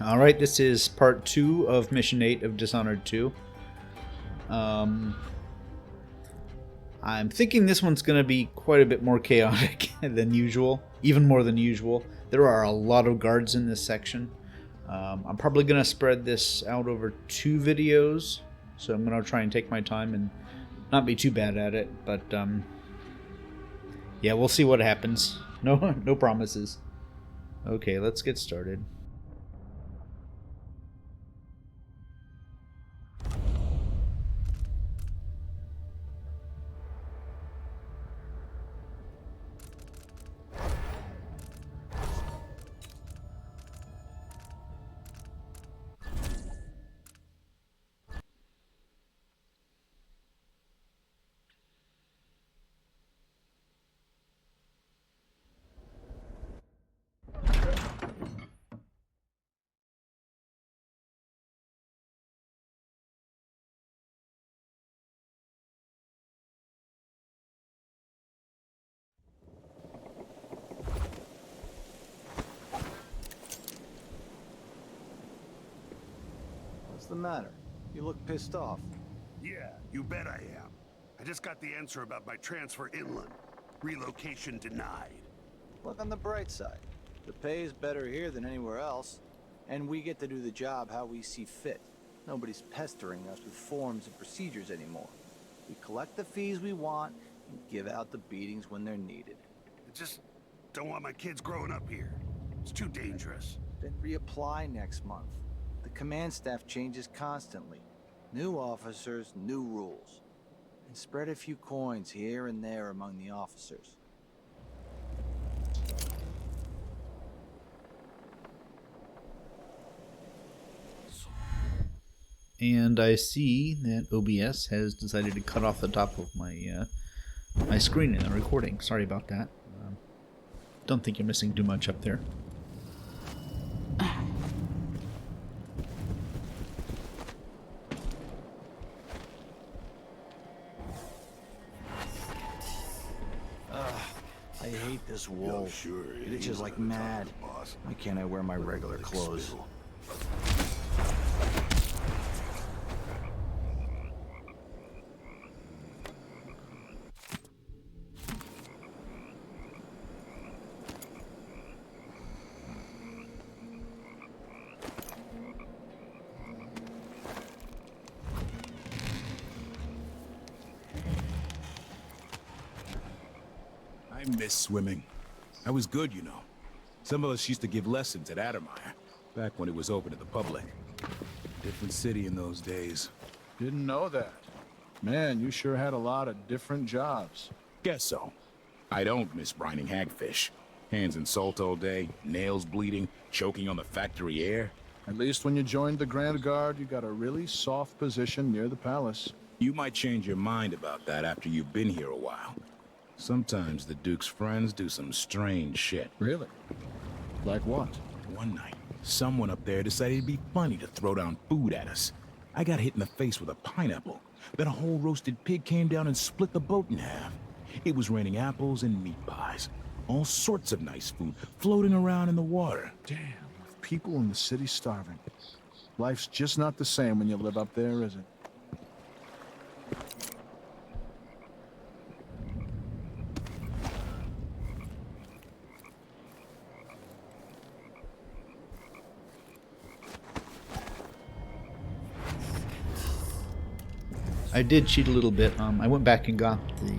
Alright, this is part 2 of Mission 8 of Dishonored 2. I'm thinking this one's going to be quite a bit more chaotic than usual, even more than usual. There are a lot of guards in this section. I'm probably going to spread this out over 2 videos, so I'm going to try and take my time and not be too bad at it, but yeah, we'll see what happens. No promises. Okay, let's get started. What's the matter? You look pissed off. Yeah, you bet I am. I just got the answer about my transfer inland. Relocation denied. Look on the bright side. The pay is better here than anywhere else, and we get to do the job how we see fit. Nobody's pestering us with forms and procedures anymore. We collect the fees we want and give out the beatings when they're needed. I just don't want my kids growing up here. It's too dangerous. Then reapply next month. The command staff changes constantly. New officers, new rules. And spread a few coins here and there among the officers. And I see that OBS has decided to cut off the top of my my screen in the recording. Sorry about that. Don't think you're missing too much up there. I hate this wool. It itches like mad. Why can't I wear my regular clothes? I miss swimming. I was good, you know. Some of us used to give lessons at Addermeyer, back when it was open to the public. Different city in those days. Didn't know that. Man, you sure had a lot of different jobs. Guess so. I don't miss brining hagfish. Hands in salt all day, nails bleeding, choking on the factory air. At least when you joined the Grand Guard, you got a really soft position near the palace. You might change your mind about that after you've been here a while. Sometimes the Duke's friends do some strange shit. Really? Like what? One night, someone up there decided it'd be funny to throw down food at us. I got hit in the face with a pineapple. Then a whole roasted pig came down and split the boat in half. It was raining apples and meat pies. All sorts of nice food floating around in the water. Damn, with people in the city starving. Life's just not the same when you live up there, is it? I did cheat a little bit. I went back and got the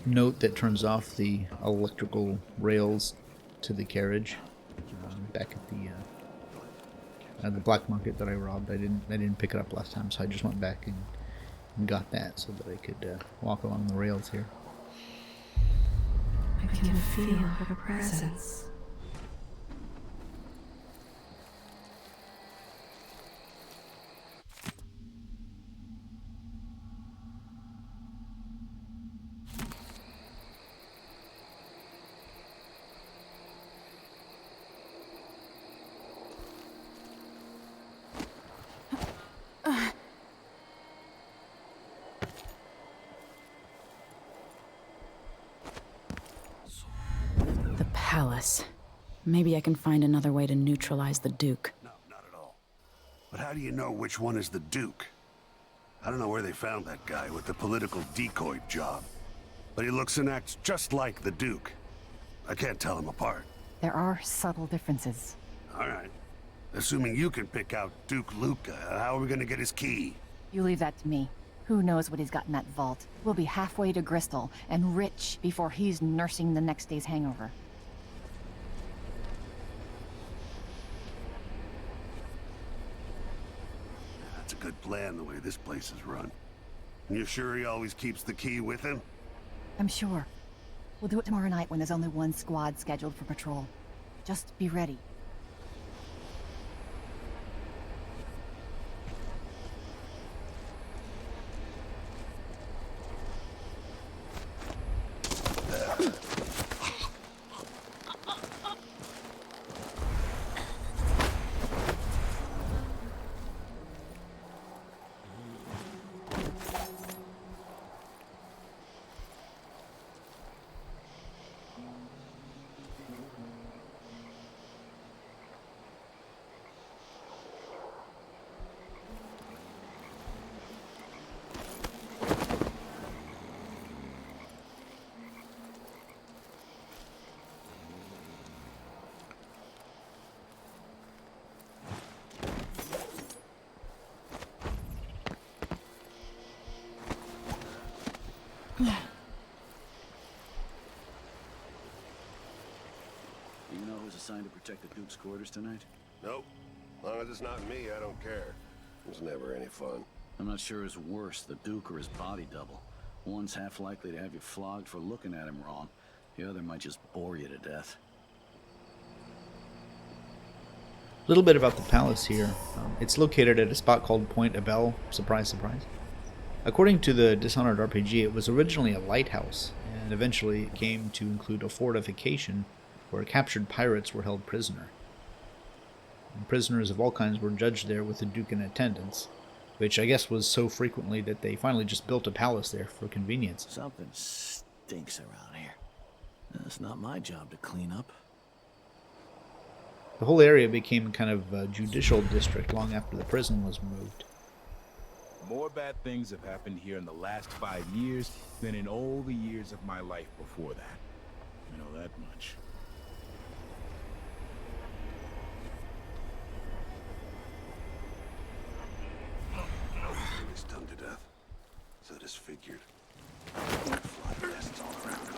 note that turns off the electrical rails to the carriage back at the black market that I robbed. I didn't pick it up last time, so I just went back and got that so that I could walk along the rails here. I can feel her presence. palace. Maybe I can find another way to neutralize the Duke. No, not at all. But how do you know which one is the Duke? I don't know where they found that guy with the political decoy job, but he looks and acts just like the Duke. I can't tell them apart. There are subtle differences. All right. Assuming you can pick out Duke Luca, how are we gonna get his key? You leave that to me. Who knows what he's got in that vault? We'll be halfway to Bristol and rich before he's nursing the next day's hangover. That's a good plan, the way this place is run. You sure he always keeps the key with him? I'm sure. We'll do it tomorrow night when there's only one squad scheduled for patrol. Just be ready. You know who's assigned to protect the Duke's quarters tonight? Nope. As long as it's not me, I don't care. It's never any fun. I'm not sure who's worse, the Duke or his body double. One's half likely to have you flogged for looking at him wrong. The other might just bore you to death. A little bit about the palace here. It's located at a spot called Point Abel. Surprise, surprise. According to the Dishonored RPG, it was originally a lighthouse, and eventually it came to include a fortification where captured pirates were held prisoner. And prisoners of all kinds were judged there with the Duke in attendance, which I guess was so frequently that they finally just built a palace there for convenience. Something stinks around here. It's not my job to clean up. The whole area became kind of a judicial district long after the prison was moved. More bad things have happened here in the last 5 years than in all the years of my life before that. I know that much. He's done to death. So disfigured. Fly nests all around him.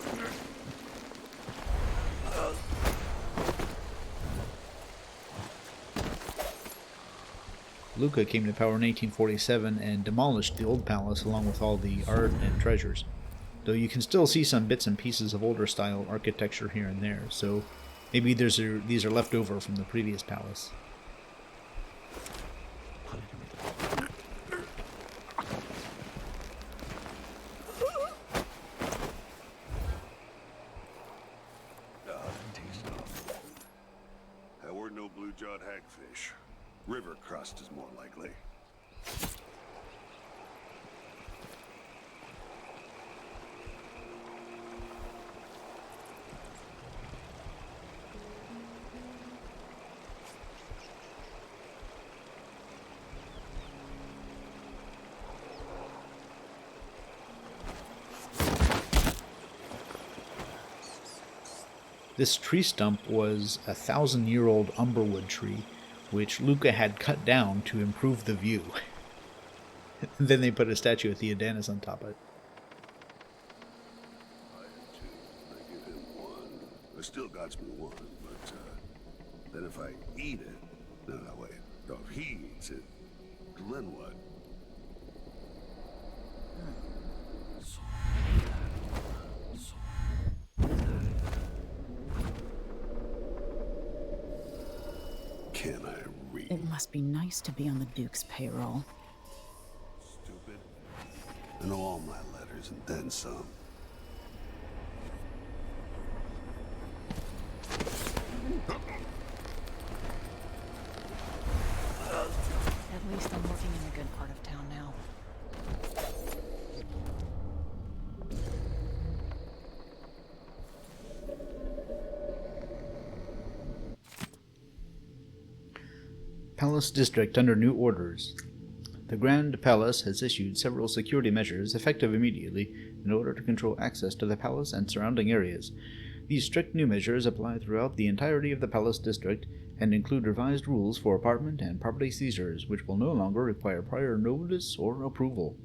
Luca came to power in 1847 and demolished the old palace along with all the art and treasures. Though you can still see some bits and pieces of older style architecture here and there, so maybe these are left over from the previous palace. That were no blue-jawed hagfish. River crust is more likely. This tree stump was a 1,000-year-old umberwood tree, which Luca had cut down to improve the view. Then they put a statue of Theodanis on top of it. I had two. I give him one. I still got me one, but then if I eat it, no, wait. No, if he eats it, then what? Can I read? It must be nice to be on the Duke's payroll. Stupid. I know all my letters and then some. At least I'm working in a good part of town now. Palace District under new orders. The Grand Palace has issued several security measures effective immediately in order to control access to the palace and surrounding areas. These strict new measures apply throughout the entirety of the Palace District and include revised rules for apartment and property seizures, which will no longer require prior notice or approval.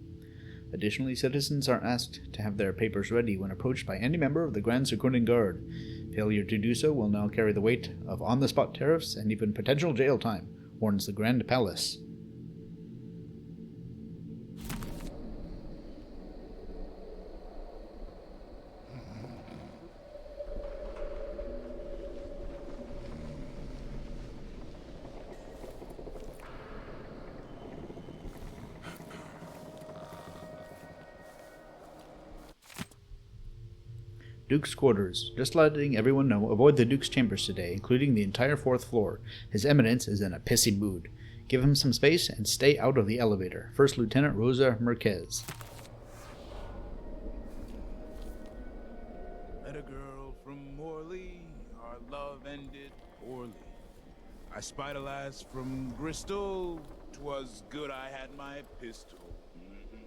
Additionally, citizens are asked to have their papers ready when approached by any member of the Grand Security Guard. Failure to do so will now carry the weight of on-the-spot tariffs and even potential jail time, warns the Grand Palace. Duke's quarters. Just letting everyone know, avoid the Duke's chambers today, including the entire 4th floor. His Eminence is in a pissy mood. Give him some space and stay out of the elevator. First Lieutenant Rosa Marquez. Met a girl from Morley, our love ended poorly. I spied a lass from Bristol, 'twas good I had my pistol.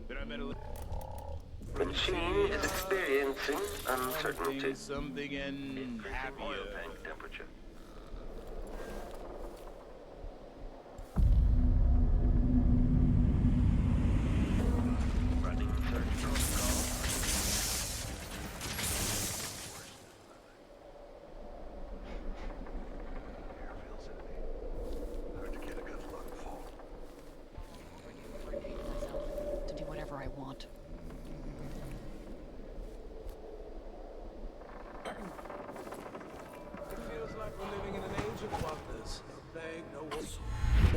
Then I met a Machine is experiencing uncertainty. Something and happier. Oil tank temperature. Running search protocol. Air feels enemy. Hard to get a good look, Fall. To do whatever I want. We're living in an age of wonders. No plague, no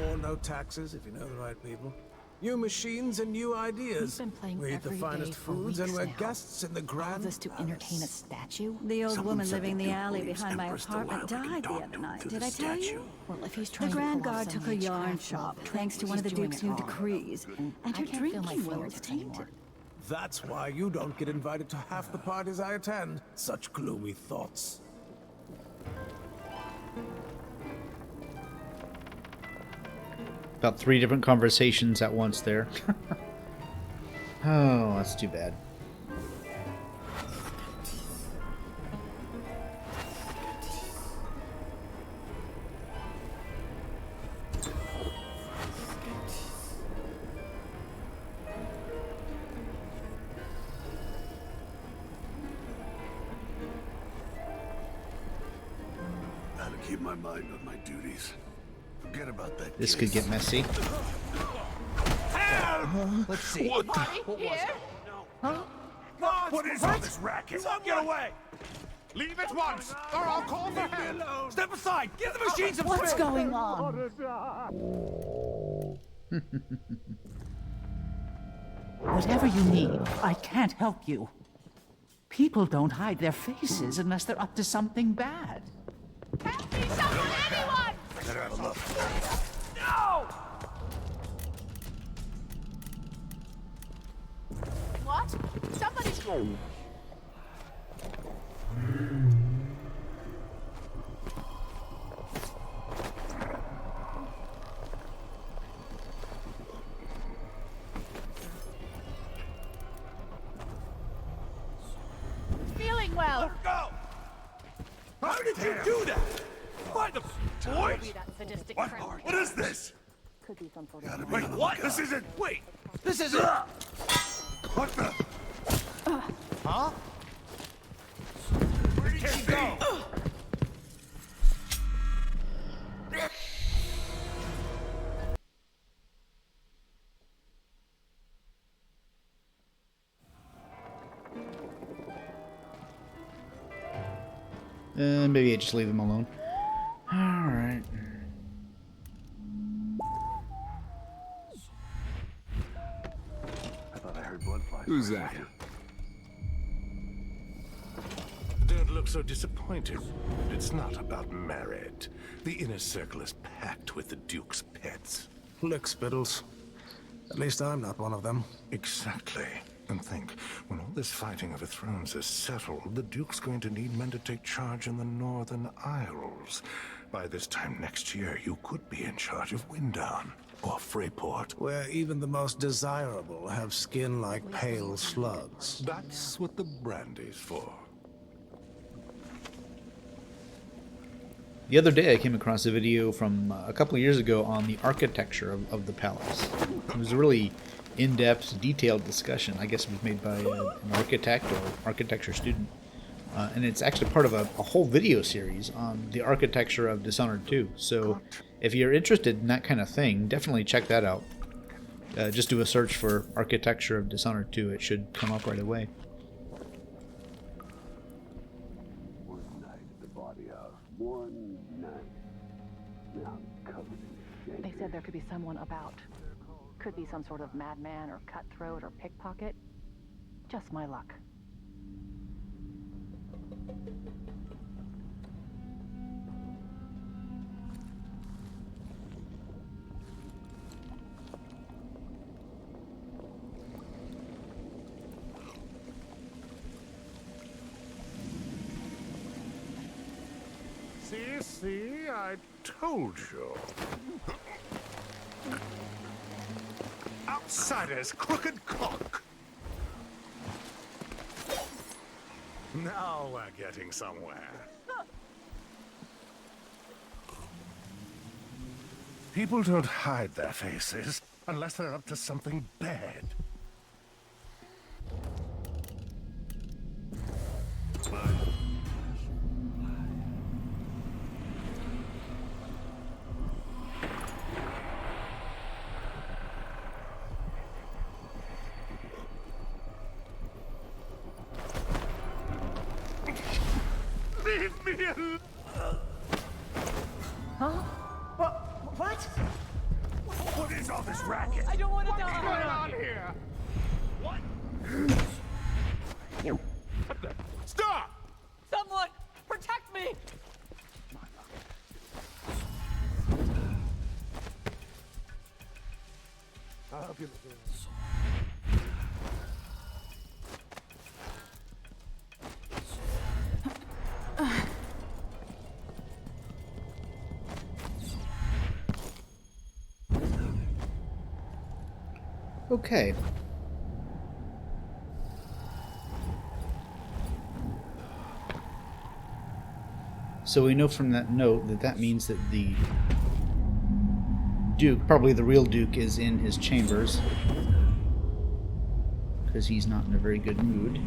war, no taxes, if you know the right people. New machines and new ideas. We've been playing We eat the every finest day for foods and weeks we're now. guests in the All grand this to entertain a statue? The old Someone woman said living the the Duke alley believes behind my Empress apartment Delilah can died the talk other to night. the Did I tell statue. you? Well, if he's The trying Grand to pull off Guard some took her yarn witchcraft shop role, thanks to he's one of the doing Duke's it new wrong. decrees. And I her can't feel my drinking was fingertips tainted. anymore. That's why you don't get invited to half the parties I attend. Such gloomy thoughts. About 3 different conversations at once there. Oh, that's too bad. Gotta keep my mind on my duties. Forget about that. This kid. could get messy. Let's see. What is all this racket? Get away! Leave at once, or I'll call for help. Step aside! Give the machine some What's space! going on? Whatever you need, I can't help you. People don't hide their faces unless they're up to something bad. Help me, someone, anyone! Better have a look. No! What? Somebody's... Feeling well. Go! How did you do that? Why the boys? What is this? Could be some sort Gotta of... be Wait, on the what? lookout. This isn't... Wait! This isn't... What the? Huh? Where did she go? Maybe I just leave him alone. Alright. I thought I heard blood fly. Who's that? Don't look so disappointed. It's not about merit. The inner circle is packed with the Duke's pets. Lickspittles. At least I'm not one of them. Exactly. And think, when all this fighting over thrones is settled, the Duke's going to need men to take charge in the Northern Isles. by this time next year, you could be in charge of Windown or Freyport. Where even the most desirable have skin like pale slugs. That's what the brandy's for. The other day I came across a video from a couple of years ago on the architecture of the palace. It was a really in-depth, detailed discussion. I guess it was made by an architect or architecture student. And it's actually part of a whole video series on the architecture of Dishonored 2. So if you're interested in that kind of thing, definitely check that out. Just do a search for architecture of Dishonored 2. It should come up right away. One night at the body house. One night. Now I'm covered in shame. They said there could be someone about. Could be some sort of madman or cutthroat or pickpocket. Just my luck. See, I told you. Outsiders, crooked cock. Now we're getting somewhere. People don't hide their faces unless they're up to something bad. Leave me alone! Huh? What? What is all this racket? I don't want to die. What's going on here? What? What the? Stop! Someone protect me! I'll help you. Okay. So we know from that note that that means that the Duke, probably the real Duke, is in his chambers. Because he's not in a very good mood.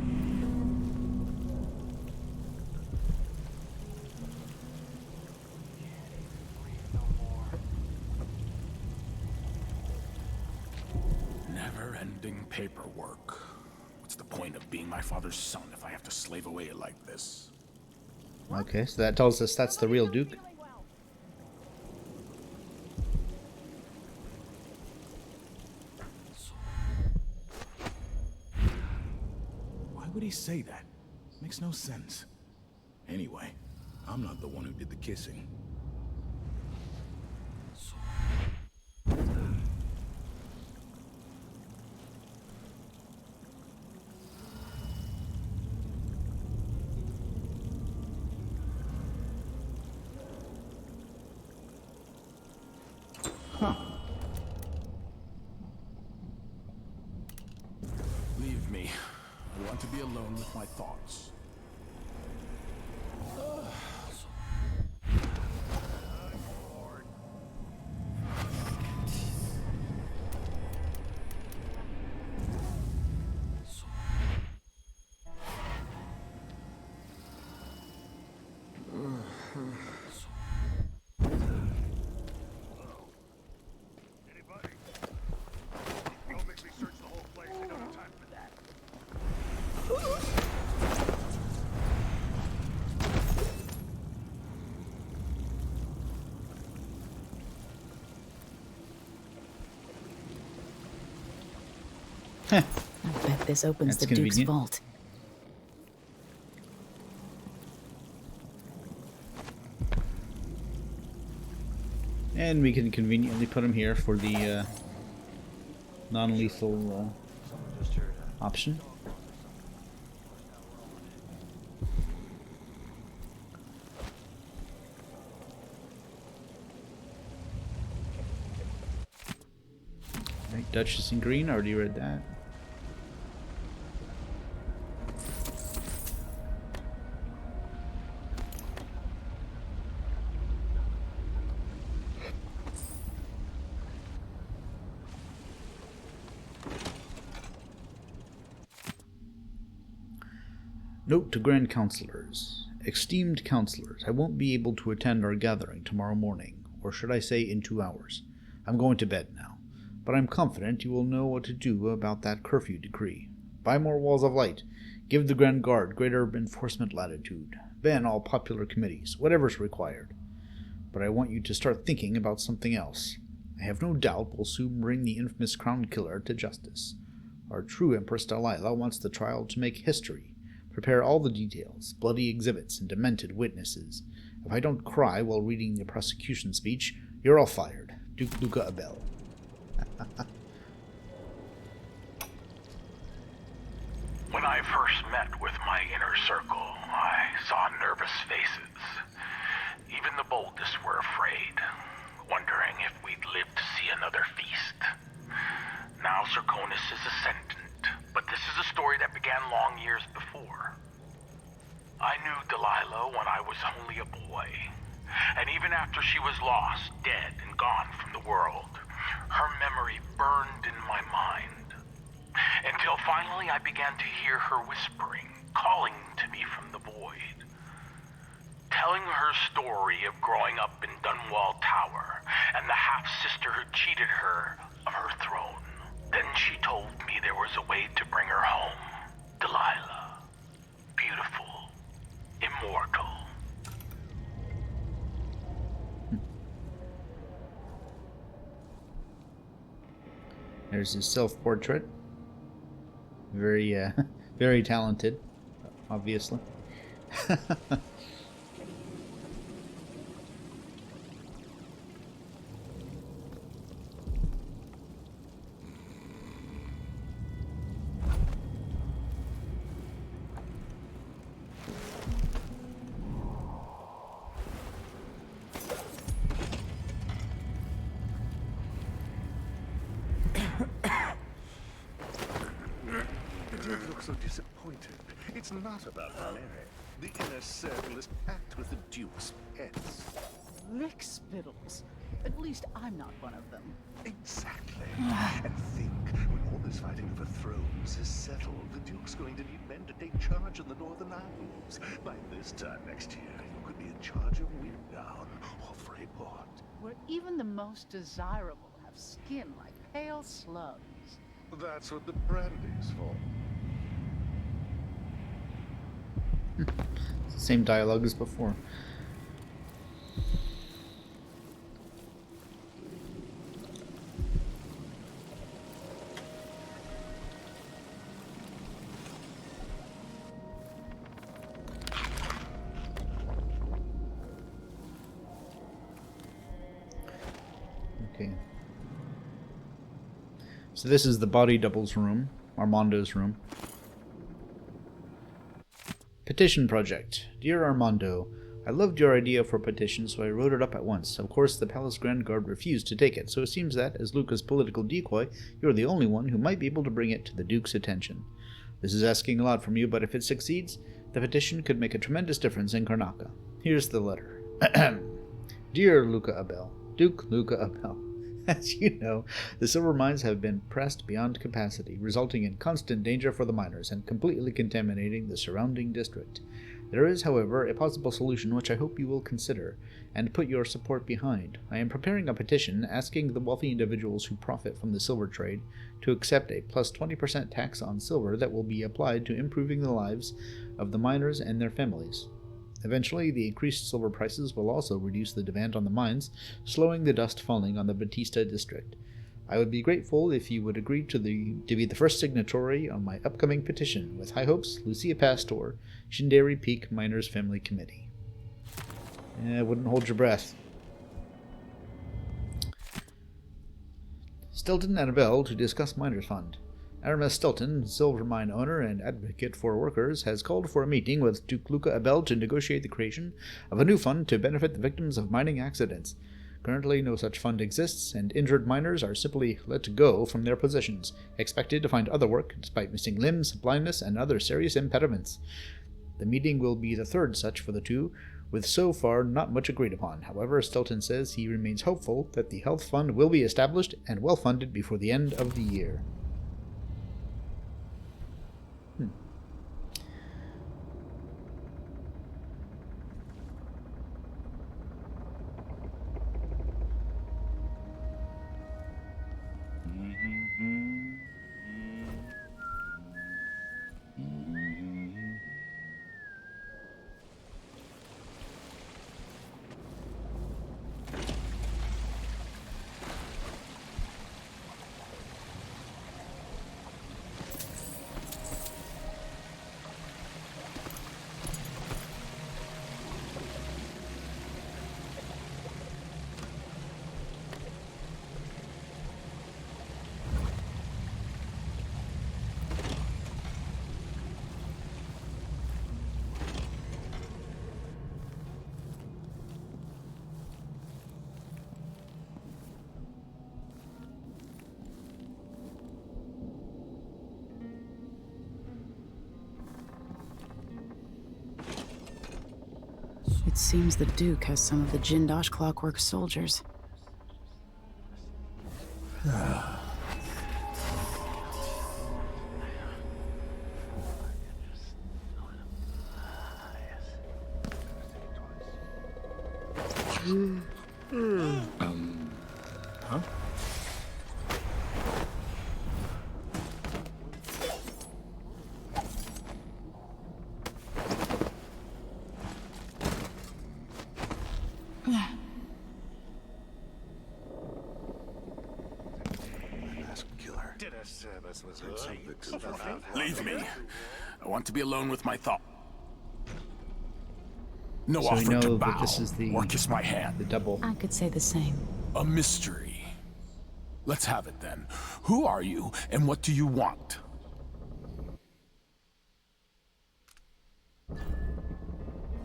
Never-ending paperwork. What's the point of being my father's son if I have to slave away like this? Okay, so that tells us that's the real Duke. Why would he say that? Makes no sense. Anyway, I'm not the one who did the kissing. Leave me. I want to be alone with my thoughts. Anybody? Don't make me search the whole place. I don't have time for that. I bet this opens That's the Duke's convenient. vault. And we can conveniently put him here for the non-lethal option. Duchess in Green, already read that. Note to Grand Counselors. Esteemed Counselors, I won't be able to attend our gathering tomorrow morning, or should I say in 2 hours. I'm going to bed now, but I'm confident you will know what to do about that curfew decree. Buy more walls of light, give the Grand Guard greater enforcement latitude, ban all popular committees, whatever's required. But I want you to start thinking about something else. I have no doubt we'll soon bring the infamous Crown Killer to justice. Our true Empress Delilah wants the trial to make history. Prepare all the details, bloody exhibits, and demented witnesses. If I don't cry while reading the prosecution speech, you're all fired. Duke Luca Abel. When I first met with my inner circle, I saw nervous faces. Even the boldest were afraid, wondering if we'd live to see another feast. Now Zirconis is ascendant, but this is a story that began long years before. I knew Delilah when I was only a boy, and even after she was lost, dead, and gone from the world, her memory burned in my mind. Until finally I began to hear her whispering, calling to me from the void. Telling her story of growing up in Dunwall Tower, and the half-sister who cheated her of her throne. Then she told me there was a way to bring her home. Delilah. Beautiful. Immortal. There's his self-portrait. Very, very talented, obviously. So disappointed. It's not about Mary. The inner circle is packed with the Duke's pets. Lick spittles. At least I'm not one of them. Exactly. And think, when all this fighting over thrones is settled, the Duke's going to need men to take charge in the Northern Isles. By this time next year, you could be in charge of Winddown or Freyport. Where even the most desirable have skin like pale slugs. That's what the brandy's for. Same dialogue as before. Okay. So this is the body doubles room, Armando's room. Petition project. Dear Armando, I loved your idea for a petition, so I wrote it up at once. Of course, the Palace Grand Guard refused to take it, so it seems that, as Luca's political decoy, you're the only one who might be able to bring it to the Duke's attention. This is asking a lot from you, but if it succeeds, the petition could make a tremendous difference in Karnaca. Here's the letter. Dear Luca Abel, Duke Luca Abel. As you know, the silver mines have been pressed beyond capacity, resulting in constant danger for the miners and completely contaminating the surrounding district. There is, however, a possible solution which I hope you will consider and put your support behind. I am preparing a petition asking the wealthy individuals who profit from the silver trade to accept a plus 20% tax on silver that will be applied to improving the lives of the miners and their families. Eventually, the increased silver prices will also reduce the demand on the mines, slowing the dust falling on the Batista district. I would be grateful if you would agree to be the first signatory on my upcoming petition. With high hopes, Lucia Pastor, Shinderi Peak Miners Family Committee. Wouldn't hold your breath. Stilton and Abel to discuss Miners Fund. Aramis Stilton, silver mine owner and advocate for workers, has called for a meeting with Duke Luca Abel to negotiate the creation of a new fund to benefit the victims of mining accidents. Currently, no such fund exists, and injured miners are simply let go from their positions, expected to find other work despite missing limbs, blindness, and other serious impediments. The meeting will be the third such for the two, with so far not much agreed upon. However, Stilton says he remains hopeful that the health fund will be established and well funded before the end of the year. It seems the Duke has some of the Jindosh Clockwork soldiers. Huh? Leave me. I want to be alone with my thought. No So we offer know to that bow this is the or kiss my hand. The double. I could say the same. A mystery. Let's have it then. Who are you and what do you want?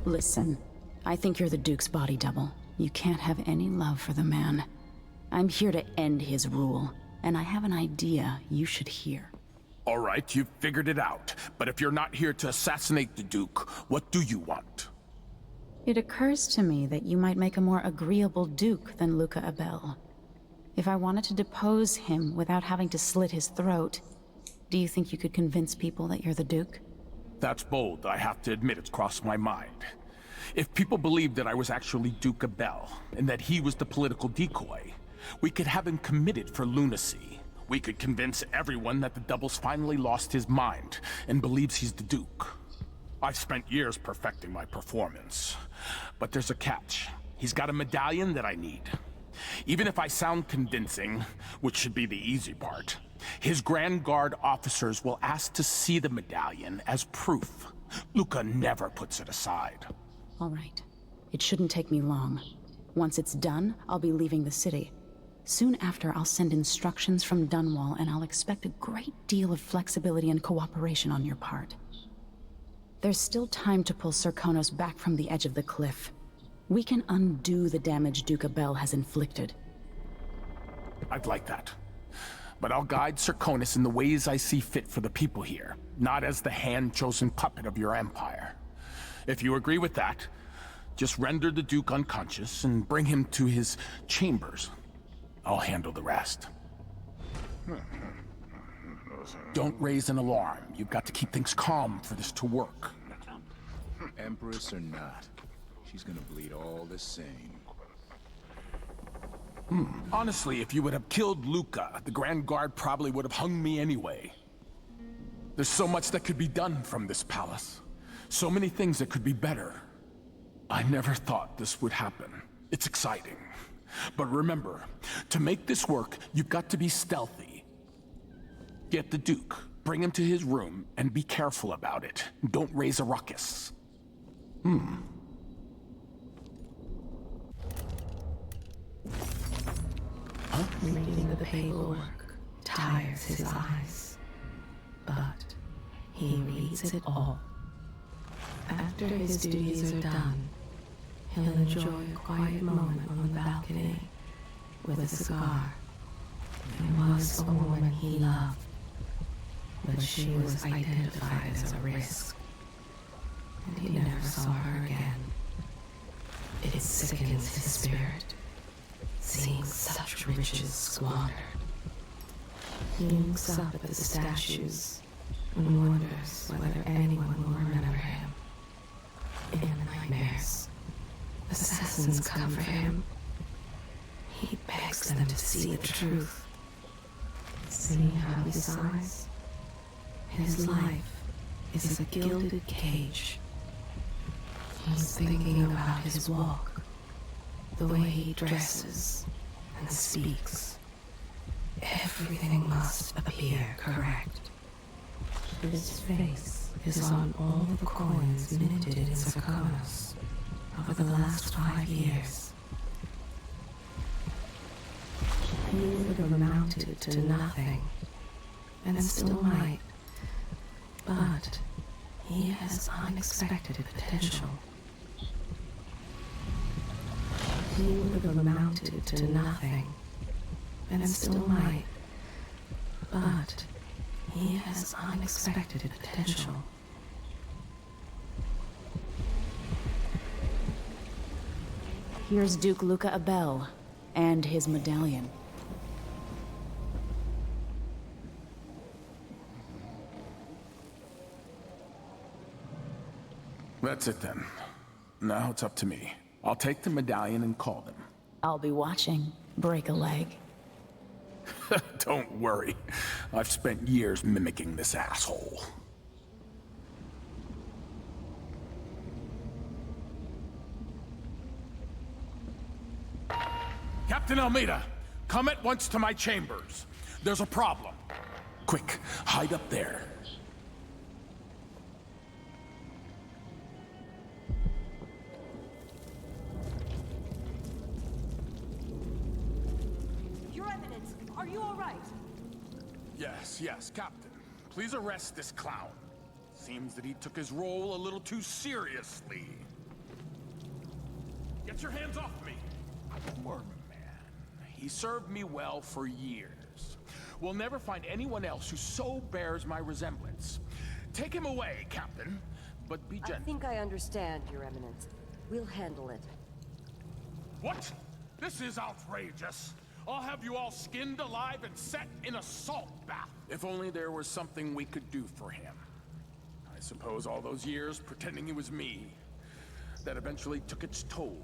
Listen, I think you're the Duke's body double. You can't have any love for the man. I'm here to end his rule, and I have an idea you should hear. All right, you've figured it out. But if you're not here to assassinate the Duke, what do you want? It occurs to me that you might make a more agreeable Duke than Luca Abel. If I wanted to depose him without having to slit his throat, do you think you could convince people that you're the Duke? That's bold. I have to admit it's crossed my mind. If people believed that I was actually Duke Abel, and that he was the political decoy, we could have him committed for lunacy. We could convince everyone that the Double's finally lost his mind, and believes he's the Duke. I've spent years perfecting my performance. But there's a catch. He's got a medallion that I need. Even if I sound convincing, which should be the easy part, his Grand Guard officers will ask to see the medallion as proof. Luca never puts it aside. All right. It shouldn't take me long. Once it's done, I'll be leaving the city. Soon after, I'll send instructions from Dunwall, and I'll expect a great deal of flexibility and cooperation on your part. There's still time to pull Serkonos back from the edge of the cliff. We can undo the damage Duke Abel has inflicted. I'd like that. But I'll guide Serkonos in the ways I see fit for the people here, not as the hand-chosen puppet of your empire. If you agree with that, just render the Duke unconscious and bring him to his chambers. I'll handle the rest. Don't raise an alarm. You've got to keep things calm for this to work. Empress or not, she's gonna bleed all the same. Honestly, if you would have killed Luca, the Grand Guard probably would have hung me anyway. There's so much that could be done from this palace. So many things that could be better. I never thought this would happen. It's exciting. But remember, to make this work, you've got to be stealthy. Get the Duke, bring him to his room, and be careful about it. Don't raise a ruckus. Reading the paperwork tires his eyes, but he reads it all. After his duties are done, he'll enjoy a quiet moment on the balcony with a cigar. There was a woman he loved, but she was identified as a risk, and he never saw her again. It sickens his spirit, seeing such riches squandered. He looks up at the statues and wonders whether anyone will remember him. In the nightmares, assassins come for him. He begs them to see the truth. See how he sighs? His life is a gilded cage. He's thinking about his walk, the way he dresses and speaks. Everything must appear correct. His face is on all the coins minted in Serkonos over the last 5 years. He would have amounted to nothing, and still might, but he has unexpected potential. He would have amounted to nothing, and still might, but he has unexpected potential. Here's Duke Luca Abel and his medallion. That's it then. Now it's up to me. I'll take the medallion and call them. I'll be watching. Break a leg. Don't worry. I've spent years mimicking this asshole. Captain Almeida, come at once to my chambers. There's a problem. Quick, hide up there. Your Eminence, are you all right? Yes, Captain. Please arrest this clown. Seems that he took his role a little too seriously. Get your hands off me! Poor man. He served me well for years. We'll never find anyone else who so bears my resemblance. Take him away, Captain, but be gentle. I think I understand, Your Eminence. We'll handle it. What? This is outrageous. I'll have you all skinned alive and set in a salt bath. If only there was something we could do for him. I suppose all those years pretending he was me, that eventually took its toll.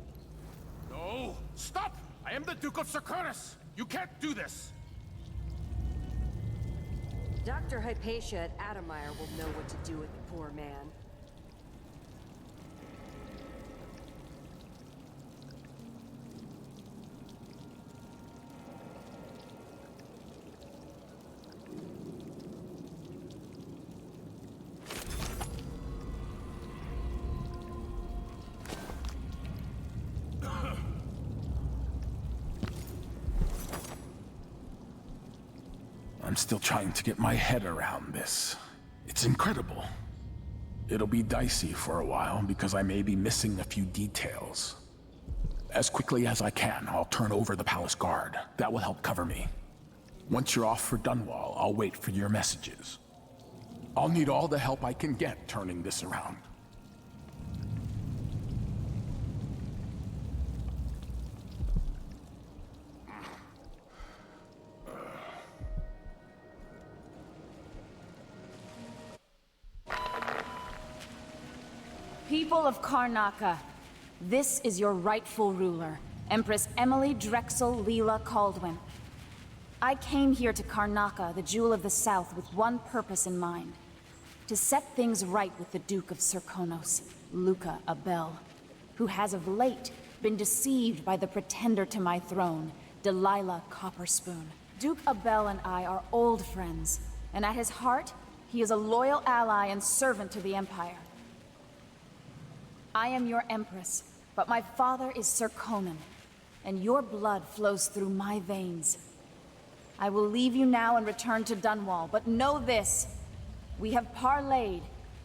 No! Stop! I am the Duke of Serkonos! You can't do this! Dr. Hypatia at Adamire will know what to do with the poor man. I'm still trying to get my head around this. It's incredible. It'll be dicey for a while because I may be missing a few details. As quickly as I can, I'll turn over the palace guard. That will help cover me. Once you're off for Dunwall, I'll wait for your messages. I'll need all the help I can get turning this around. People of Karnaca, this is your rightful ruler, Empress Emily Drexel Leela Caldwin. I came here to Karnaca, the Jewel of the South, with one purpose in mind. To set things right with the Duke of Serkonos, Luca Abel, who has of late been deceived by the pretender to my throne, Delilah Copperspoon. Duke Abel and I are old friends, and at his heart, he is a loyal ally and servant to the Empire. I am your Empress, but my father is Serkonan, and your blood flows through my veins. I will leave you now and return to Dunwall, but know this. We have parleyed,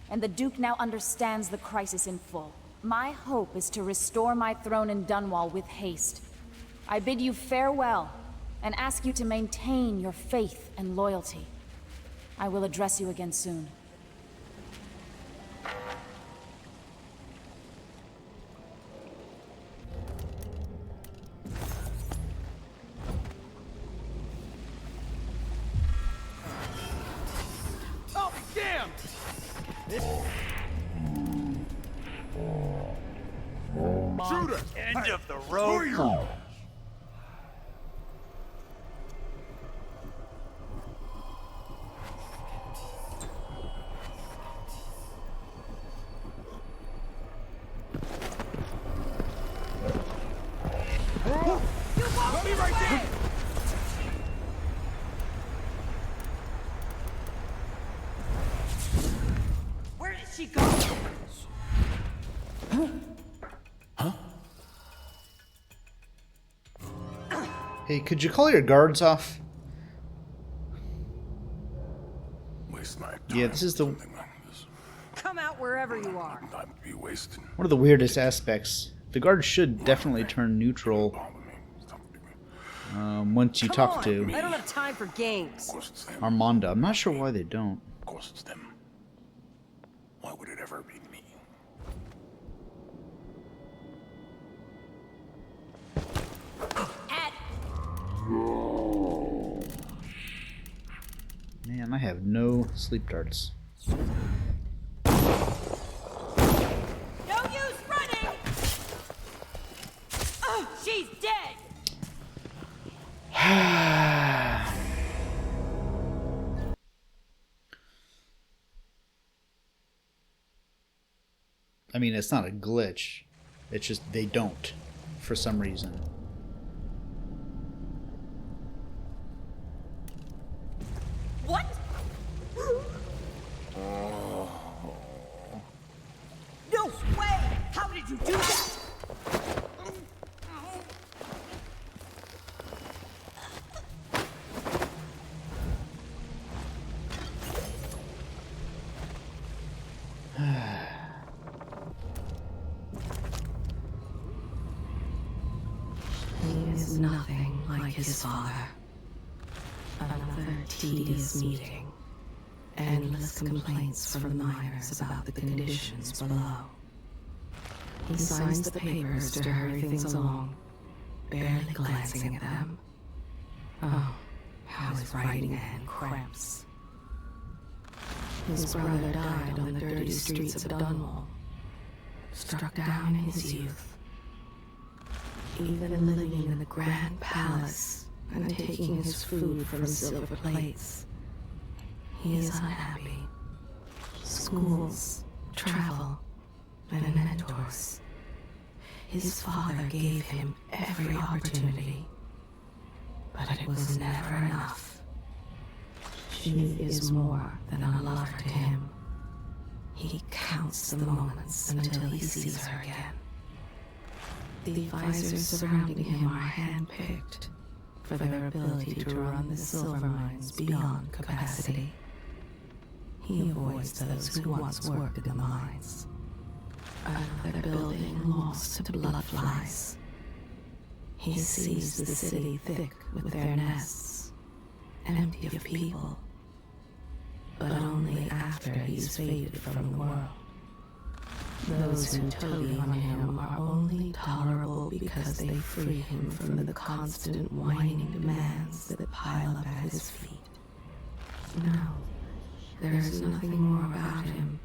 and the Duke now understands the crisis in full. My hope is to restore my throne in Dunwall with haste. I bid you farewell, and ask you to maintain your faith and loyalty. I will address you again soon. Oh, damn! Shooter! End of the road. Where did she go? Hey, could you call your guards off? Waste my time. Yeah, this is the Come out wherever you are. Time to be wasted. one of the weirdest aspects. The guards should definitely turn neutral once you talk to I don't have time for games. Armanda. I'm not sure why they don't. Of course it's them. Why would it ever be me? Man, I have no sleep darts. No use running! Oh, she's dead! I mean, it's not a glitch. It's just they don't, for some reason. What? No way! How did you do that? He is nothing like his father. Another tedious meeting. Endless complaints from the miners about the conditions below. He signs the papers to hurry things along, barely glancing at them. Oh, how his writing hand cramps. His brother died on the dirty streets of Dunwall, struck down in his youth. Even living in the grand palace and taking his food from silver plates, he is unhappy. Schools, travel, and mentors. His father gave him every opportunity, but it was never enough. She is more than a lover to him. He counts the moments until he sees her again. The advisors surrounding him are handpicked for their ability to run the silver mines beyond capacity. He avoids those who once worked in the mines. Another building lost to bloodflies. He sees the city thick with their nests, empty of people, but only after he's faded from the world. Those who toady on him are only tolerable because they free him from the constant whining demands that pile up at his feet. No, there is nothing more about him.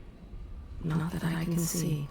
Not that I can see.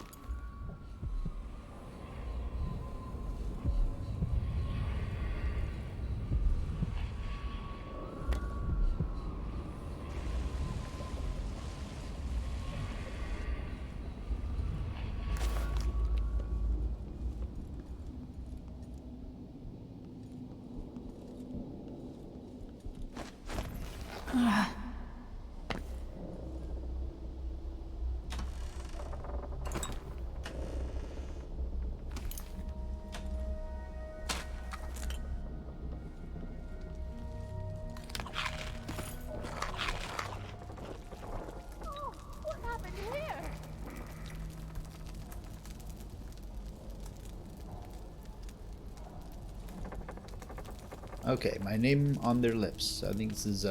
Okay, my name on their lips. I think this is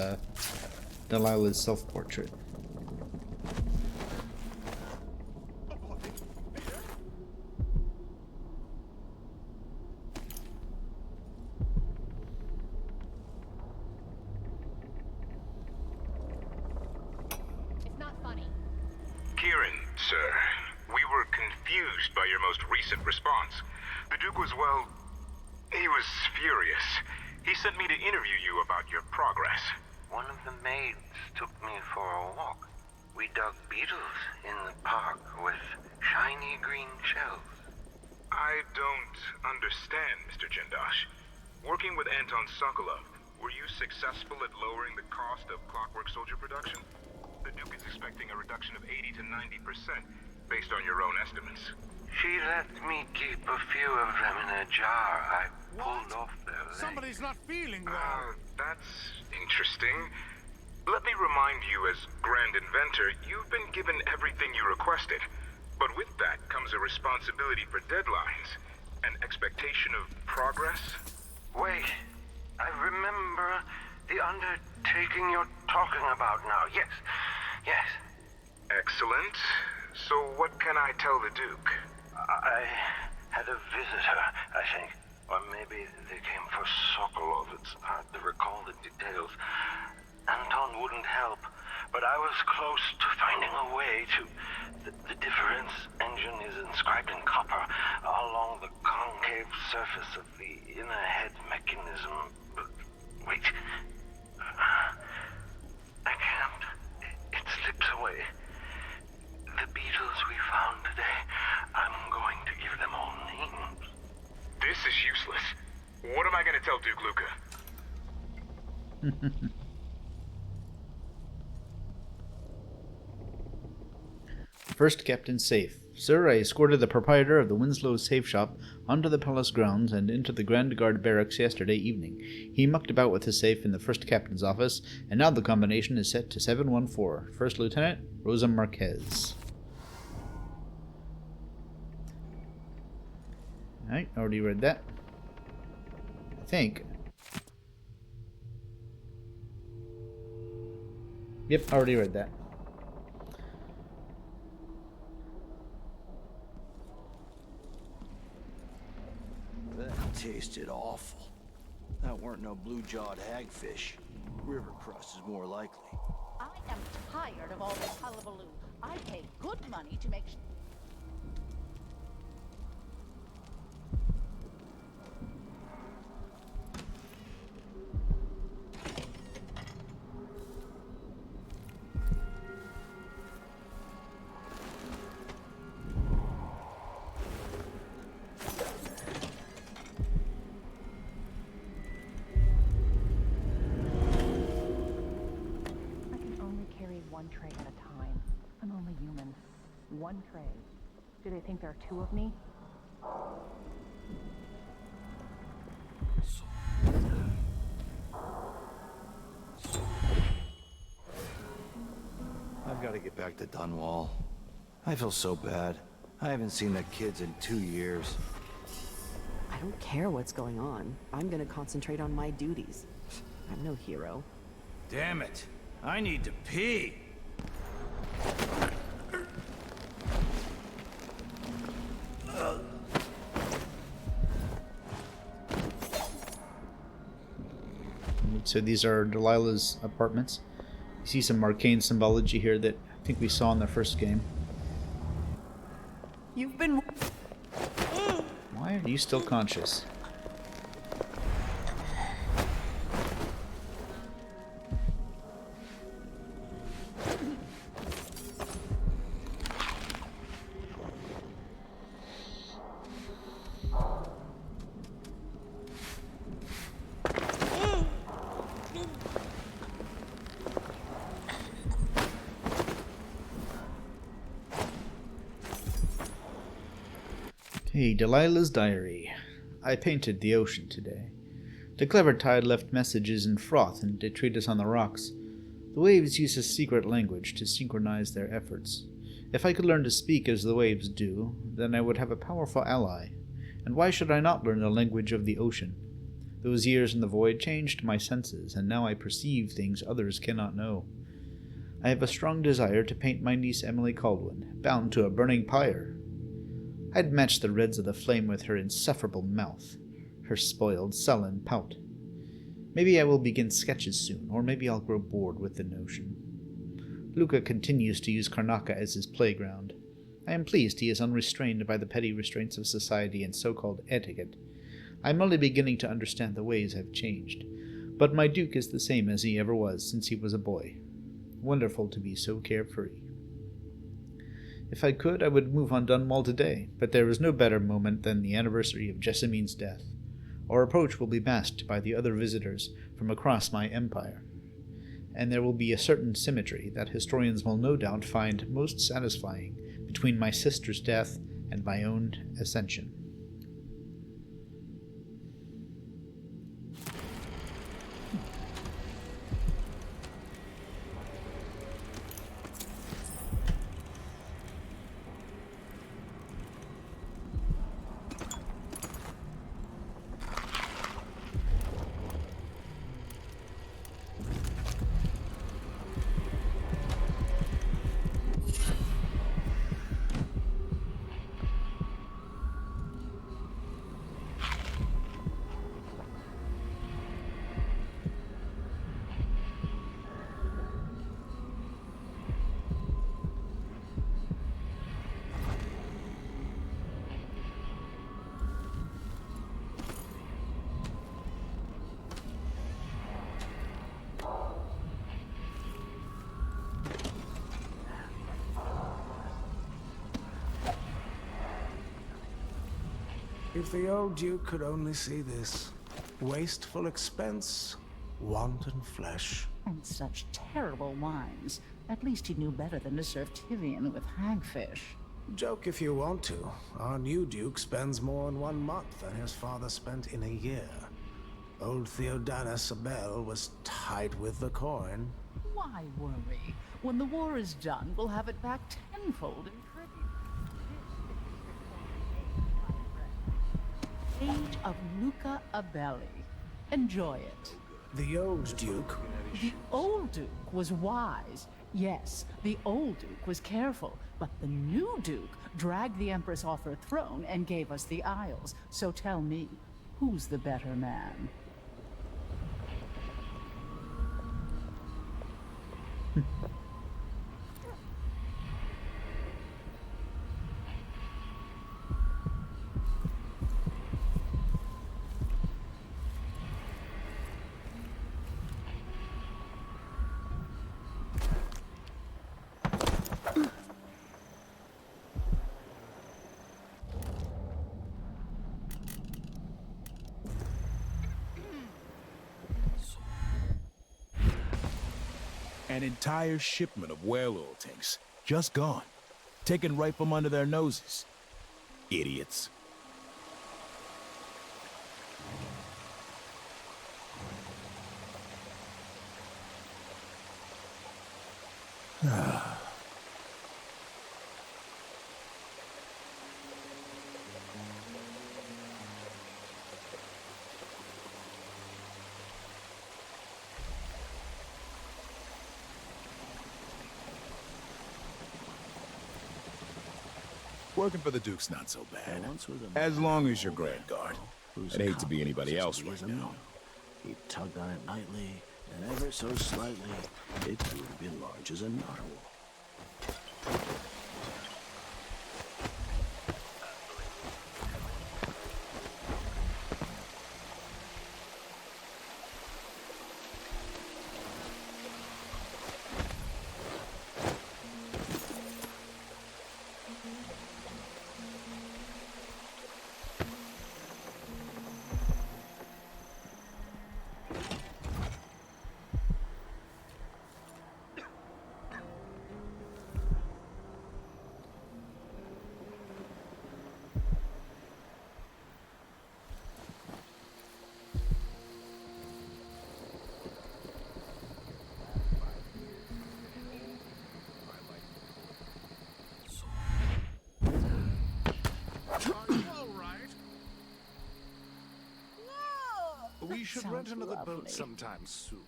Delilah's self-portrait. It's not funny. Kieran, sir, we were confused by your most recent response. The Duke was, well, he was furious. He sent me to interview you about your progress. One of the maids took me for a walk. We dug beetles in the park with shiny green shells. I don't understand, Mr. Jindosh. Working with Anton Sokolov, were you successful at lowering the cost of Clockwork Soldier production? The Duke is expecting a reduction of 80 to 90% based on your own estimates. She let me keep a few of them in a jar. I pulled off their legs. Somebody's not feeling well. That's interesting. Let me remind you, as Grand Inventor, you've been given everything you requested. But with that comes a responsibility for deadlines, an expectation of progress. Wait, I remember the undertaking you're talking about now. Yes, yes. Excellent. So what can I tell the Duke? I had a visitor, I think. Or maybe they came for Sokolov. It's hard to recall the details. Anton wouldn't help, but I was close to finding a way to... The difference engine is inscribed in copper along the concave surface of the inner head mechanism. But wait. I can't. It slips away. The beetles we found today, I'm going to give them all names. This is useless. What am I going to tell Duke Luca? First Captain Safe. Sir, I escorted the proprietor of the Winslow Safe Shop onto the palace grounds and into the Grand Guard barracks yesterday evening. He mucked about with his safe in the First Captain's office, and now the combination is set to 714. First Lieutenant, Rosa Marquez. Alright, already read that. I think. Yep, already read that. That tasted awful. That weren't no blue-jawed hagfish. River crust is more likely. I am tired of all this hullabaloo. I pay good money to make one tray at a time. I'm only human. One tray. Do they think there are two of me? I've got to get back to Dunwall. I feel so bad. I haven't seen the kids in 2 years. I don't care what's going on. I'm gonna concentrate on my duties. I'm no hero. Damn it. I need to pee. So these are Delilah's apartments. You see some arcane symbology here that I think we saw in the first game. You've been... Why are you still conscious? Hey, Delilah's diary. I painted the ocean today. The clever tide left messages in froth and detritus on the rocks. The waves use a secret language to synchronize their efforts. If I could learn to speak as the waves do, then I would have a powerful ally. And why should I not learn the language of the ocean? Those years in the void changed my senses, and now I perceive things others cannot know. I have a strong desire to paint my niece Emily Caldwin, bound to a burning pyre. I'd match the reds of the flame with her insufferable mouth, her spoiled, sullen pout. Maybe I will begin sketches soon, or maybe I'll grow bored with the notion. Luca continues to use Karnaca as his playground. I am pleased he is unrestrained by the petty restraints of society and so-called etiquette. I am only beginning to understand the ways have changed, but my Duke is the same as he ever was since he was a boy. Wonderful to be so carefree. If I could, I would move on Dunwall today, but there is no better moment than the anniversary of Jessamine's death. Our approach will be masked by the other visitors from across my empire, and there will be a certain symmetry that historians will no doubt find most satisfying between my sister's death and my own ascension. If the old Duke could only see this. Wasteful expense, wanton flesh. And such terrible wines. At least he knew better than to serve Tyrion with hagfish. Joke if you want to. Our new Duke spends more in 1 month than his father spent in a year. Old Theodanis Abel was tight with the coin. Why worry? When the war is done, we'll have it back tenfold in tribute. Age of Luca Abelli. Enjoy it. The old Duke? The old Duke was wise. Yes, the old Duke was careful, but the new Duke dragged the Empress off her throne and gave us the Isles. So tell me, who's the better man? An entire shipment of whale oil tanks. Just gone. Taken right from under their noses. Idiots. Working for the Duke's not so bad. As long as you're Grand Guard. I'd hate to be anybody else right now. He tugged on it lightly, and ever so slightly, it grew to be large as a narwhal. We should rent Sounds another lovely. boat sometime soon.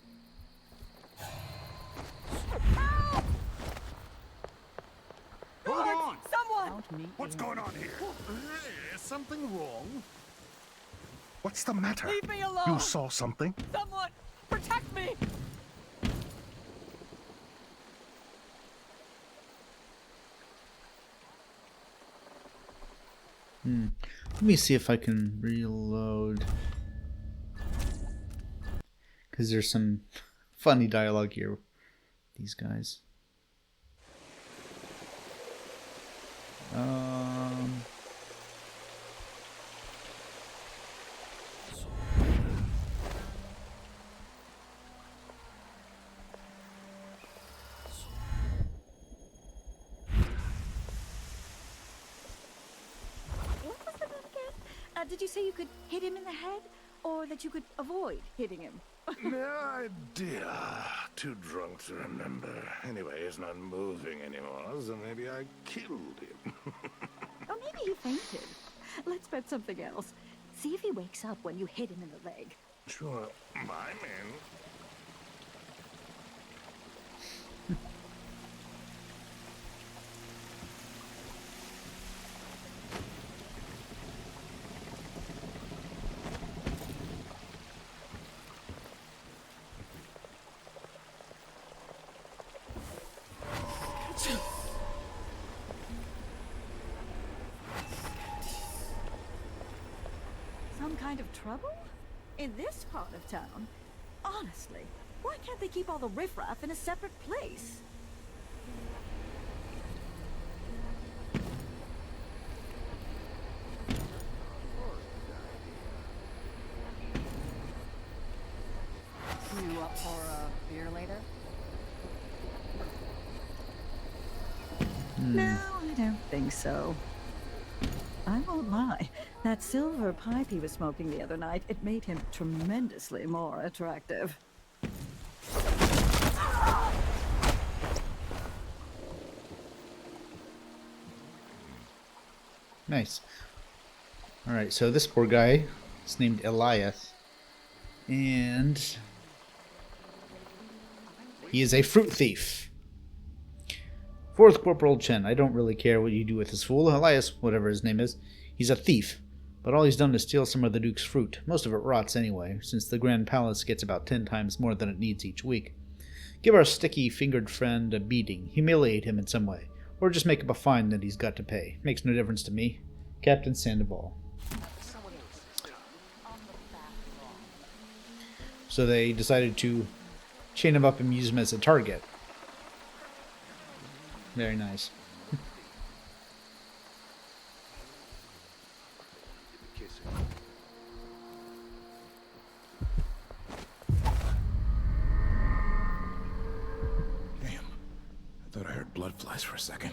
Hold on! Someone! What's going on here? Is something wrong? What's the matter? Leave me alone! You saw something? Someone! Protect me! Let me see if I can reload. Because there's some funny dialogue here with these guys. What was that again? Did you say you could hit him in the head? Or that you could avoid hitting him? No idea. Too drunk to remember. Anyway, he's not moving anymore, so maybe I killed him. Or maybe he fainted. Let's bet something else. See if he wakes up when you hit him in the leg. Sure, I'm in. Some kind of trouble? In this part of town? Honestly, why can't they keep all the riffraff in a separate place? You up for a beer later? No, I don't think so. I won't lie. That silver pipe he was smoking the other night, it made him tremendously more attractive. Nice. Alright, so this poor guy is named Elias. And he is a fruit thief. Fourth Corporal Chen, I don't really care what you do with this fool. Elias, whatever his name is, he's a thief. But all he's done is steal some of the Duke's fruit. Most of it rots anyway, since the Grand Palace gets about 10 times more than it needs each week. Give our sticky-fingered friend a beating, humiliate him in some way, or just make up a fine that he's got to pay. Makes no difference to me. Captain Sandoval. So they decided to chain him up and use him as a target. Very nice. Damn. I thought I heard blood flies for a second.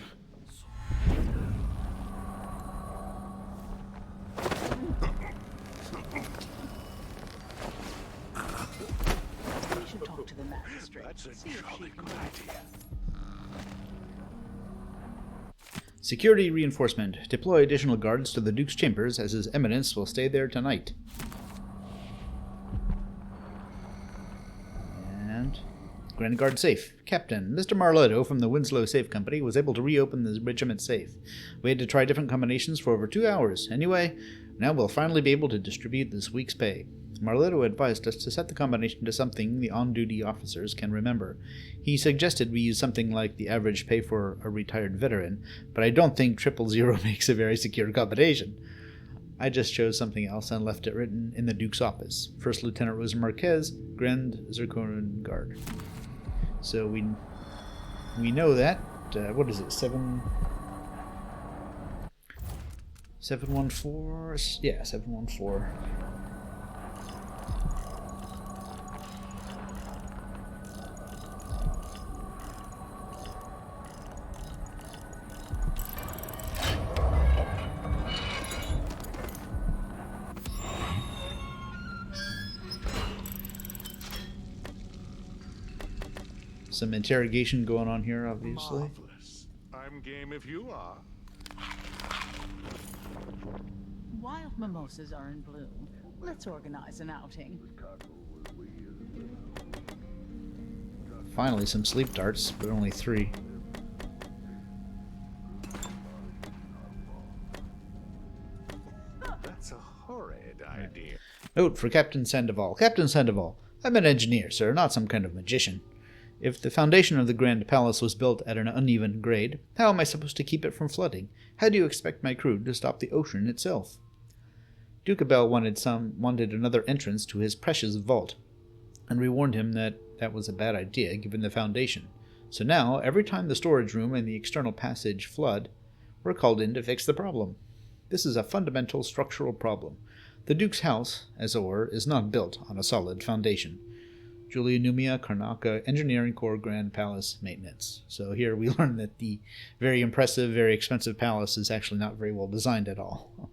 We should talk to the magistrate. That's a See if she jolly can- good idea. Security reinforcement. Deploy additional guards to the Duke's chambers, as His Eminence will stay there tonight. And Grand Guard safe. Captain, Mr. Marletto from the Winslow Safe Company was able to reopen the regiment safe. We had to try different combinations for over 2 hours. Anyway, now we'll finally be able to distribute this week's pay. Marletto advised us to set the combination to something the on-duty officers can remember. He suggested we use something like the average pay for a retired veteran, but I don't think 000 makes a very secure combination. I just chose something else and left it written in the Duke's office. First Lieutenant Rosa Marquez, Grand Zirconian Guard. So we know that. What is it? 714? Yeah, 714. Some interrogation going on here, obviously. Marvelous. I'm game if you are. Wild mimosas are in bloom. Let's organize an outing. Finally, some sleep darts, but only 3. That's a horrid idea. Note for Captain Sandoval. Captain Sandoval, I'm an engineer, sir, not some kind of magician. If the foundation of the Grand Palace was built at an uneven grade, how am I supposed to keep it from flooding? How do you expect my crew to stop the ocean itself? Duke Abel wanted another entrance to his precious vault, and we warned him that that was a bad idea given the foundation. So now, every time the storage room and the external passage flood, we're called in to fix the problem. This is a fundamental structural problem. The Duke's house, as it were, is not built on a solid foundation. Julia Numia, Karnaka, Engineering Corps, Grand Palace, Maintenance. So here we learn that the very impressive, very expensive palace is actually not very well designed at all.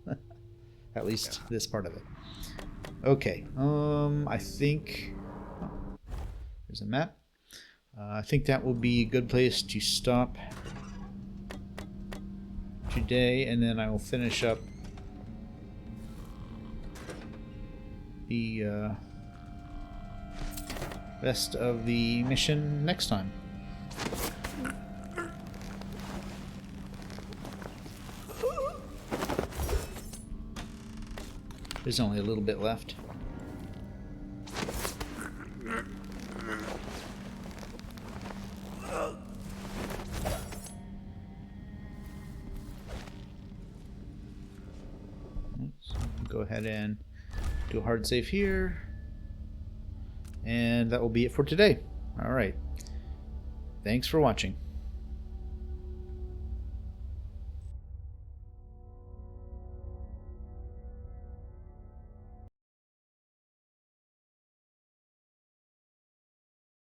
At least this part of it. Okay, I think... Oh, there's a map. I think that will be a good place to stop today, and then I will finish up the rest of the mission next time. There's only a little bit left. So go ahead and do a hard save here. And that will be it for today. Alright. Thanks for watching.